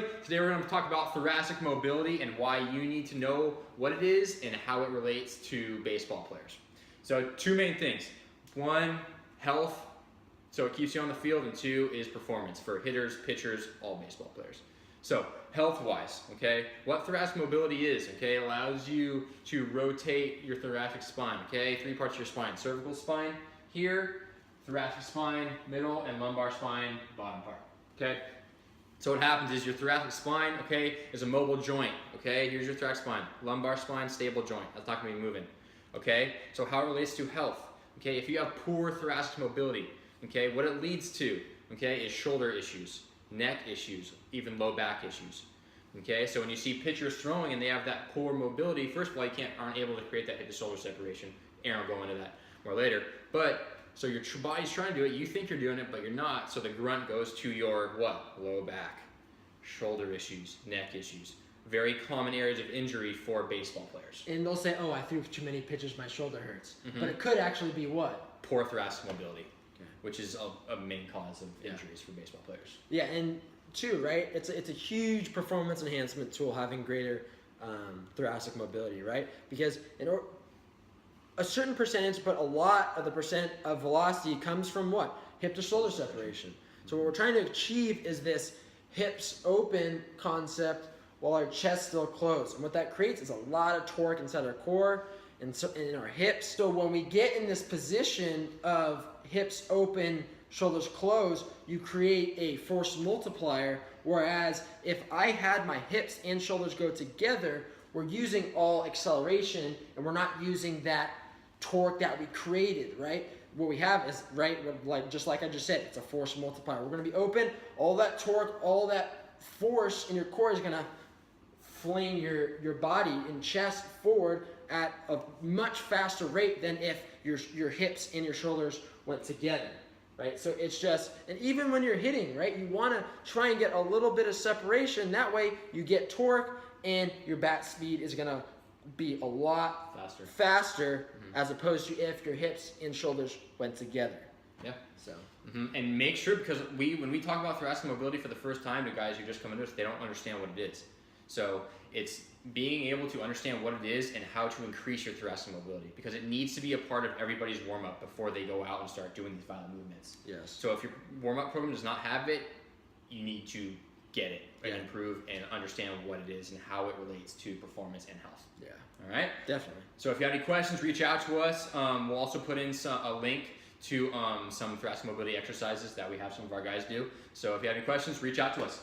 everybody. Today we're going to talk about thoracic mobility and why you need to know what it is and how it relates to baseball players. So two main things. One, health, so it keeps you on the field, and two is performance for hitters, pitchers, all baseball players. So health-wise, okay, what thoracic mobility is, okay, allows you to rotate your thoracic spine, okay, 3 parts of your spine, cervical spine here, thoracic spine, middle, and lumbar spine, bottom part, okay. So what happens is your thoracic spine, okay, is a mobile joint, okay, here's your thoracic spine, lumbar spine, stable joint, that's not going to be moving, okay. So how it relates to health, okay, if you have poor thoracic mobility, okay, what it leads to, okay, is shoulder issues, neck issues, even low back issues. Okay, so when you see pitchers throwing and they have that poor mobility, first of all, aren't able to create that hip to shoulder separation. Aaron will go into that more later. But so your body's trying to do it, you think you're doing it, but you're not. So the grunt goes to your what? Low back, shoulder issues, neck issues. Very common areas of injury for baseball players. And they'll say, "Oh, I threw too many pitches, my shoulder hurts." But it could actually be what? Poor thoracic mobility, which is a main cause of injuries for baseball players. Yeah, and two, right? It's a huge performance enhancement tool having greater thoracic mobility, right? Because a certain percentage, but a lot of the percent of velocity comes from what? Hip to shoulder separation. So what we're trying to achieve is this hips open concept while our chest still closed. And what that creates is a lot of torque inside our core and so in our hips. So when we get in this position of hips open, shoulders closed, you create a force multiplier, whereas if I had my hips and shoulders go together, we're using all acceleration and we're not using that torque that we created, right? What we have is, right, just like I just said, it's a force multiplier. We're going to be open, all that torque, all that force in your core is going to fling your body and chest forward at a much faster rate than if your hips and your shoulders went together. Right? So it's just, and even when you're hitting, right, you want to try and get a little bit of separation. That way you get torque and your bat speed is going to be a lot faster as opposed to if your hips and shoulders went together. Yeah. So. And make sure, because when we talk about thoracic mobility for the first time to guys who just come into us, they don't understand what it is. So it's being able to understand what it is and how to increase your thoracic mobility, because it needs to be a part of everybody's warm-up before they go out and start doing these violent movements. Yes. So if your warm-up program does not have it, you need to get it and improve and understand what it is and how it relates to performance and health. Yeah. All right? Definitely. So if you have any questions, reach out to us. We'll also put in a link to some thoracic mobility exercises that we have some of our guys do. So if you have any questions, reach out to us.